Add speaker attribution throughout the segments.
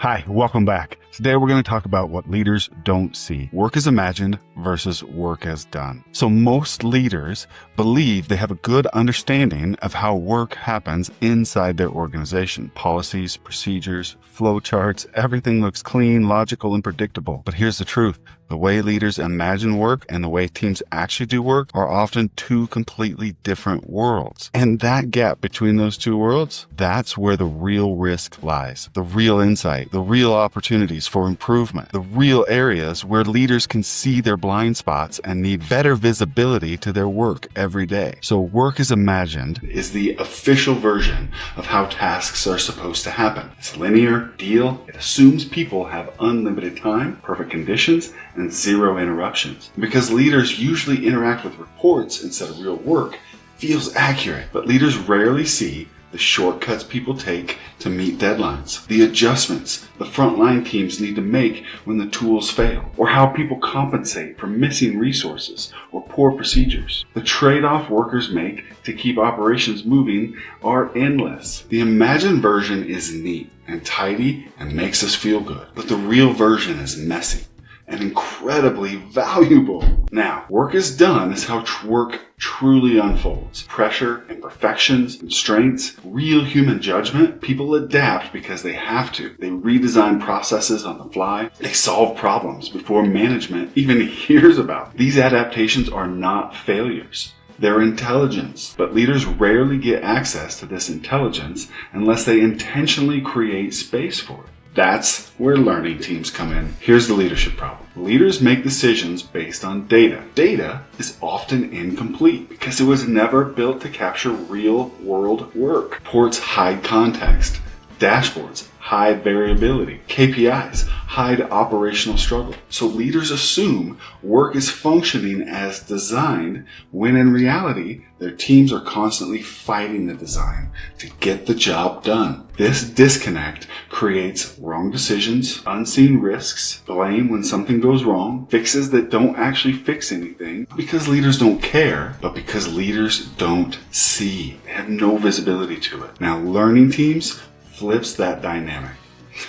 Speaker 1: Hi, welcome back. Today we're going to talk about what leaders don't see. Work as imagined versus work as done. So most leaders believe they have a good understanding of how work happens inside their organization. Policies, procedures, flow charts, everything looks clean, logical, and predictable. But here's the truth. The way leaders imagine work and the way teams actually do work are often two completely different worlds. And that gap between those two worlds, that's where the real risk lies. The real insight, the real opportunities for improvement, the real areas where leaders can see their blind spots and need better visibility to their work every day. So work as imagined is the official version of how tasks are supposed to happen. It's linear, deal. It assumes people have unlimited time, perfect conditions, and zero interruptions. Because leaders usually interact with reports instead of real work, feels accurate. But leaders rarely see the shortcuts people take to meet deadlines, the adjustments the frontline teams need to make when the tools fail, or how people compensate for missing resources or poor procedures. The trade-off workers make to keep operations moving are endless. The imagined version is neat and tidy and makes us feel good, but the real version is messy and incredibly valuable. Now, work is done is how work truly unfolds. Pressure, imperfections, constraints, real human judgment. People adapt because they have to. They redesign processes on the fly. They solve problems before management even hears about them. These adaptations are not failures. They're intelligence, but leaders rarely get access to this intelligence unless they intentionally create space for it. That's where learning teams come in. Here's the leadership problem. Leaders make decisions based on data. Data is often incomplete because it was never built to capture real-world work. Reports hide context. Dashboards hide variability. KPIs hide operational struggle. So leaders assume work is functioning as designed when in reality, their teams are constantly fighting the design to get the job done. This disconnect creates wrong decisions, unseen risks, blame when something goes wrong, fixes that don't actually fix anything, because leaders don't care, but because leaders don't see. They have no visibility to it. Now, learning teams flips that dynamic.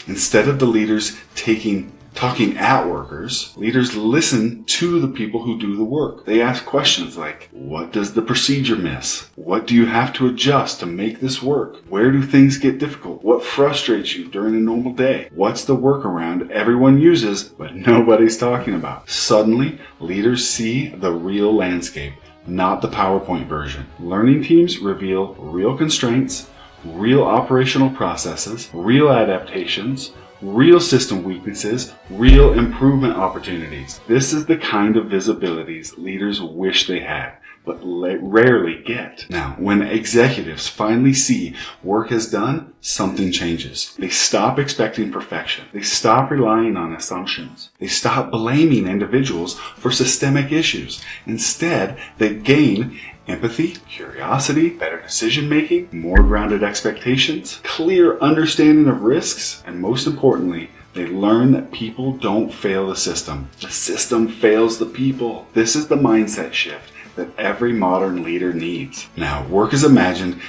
Speaker 1: Instead of the leaders talking at workers, leaders listen to the people who do the work. They ask questions like, what does the procedure miss? What do you have to adjust to make this work? Where do things get difficult? What frustrates you during a normal day? What's the workaround everyone uses but nobody's talking about? Suddenly, leaders see the real landscape, not the PowerPoint version. Learning teams reveal real constraints, real operational processes, real adaptations, real system weaknesses, real improvement opportunities. This is the kind of visibilities leaders wish they had, but rarely get. Now, when executives finally see work is done, something changes. They stop expecting perfection. They stop relying on assumptions. They stop blaming individuals for systemic issues. Instead, they gain empathy, curiosity, better decision-making, more grounded expectations, clear understanding of risks, and most importantly, they learn that people don't fail the system. The system fails the people. This is the mindset shift that every modern leader needs. Now, work as imagined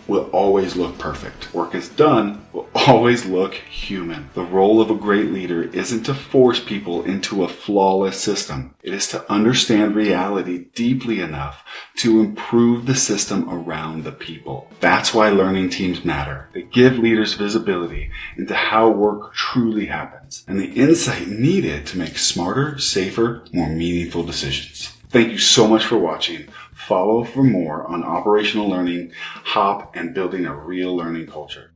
Speaker 1: will always look perfect. Work as done will always look human. The role of a great leader isn't to force people into a flawless system. It is to understand reality deeply enough to improve the system around the people. That's why learning teams matter. They give leaders visibility into how work truly happens and the insight needed to make smarter, safer, more meaningful decisions. Thank you so much for watching. Follow for more on operational learning, HOP, and building a real learning culture.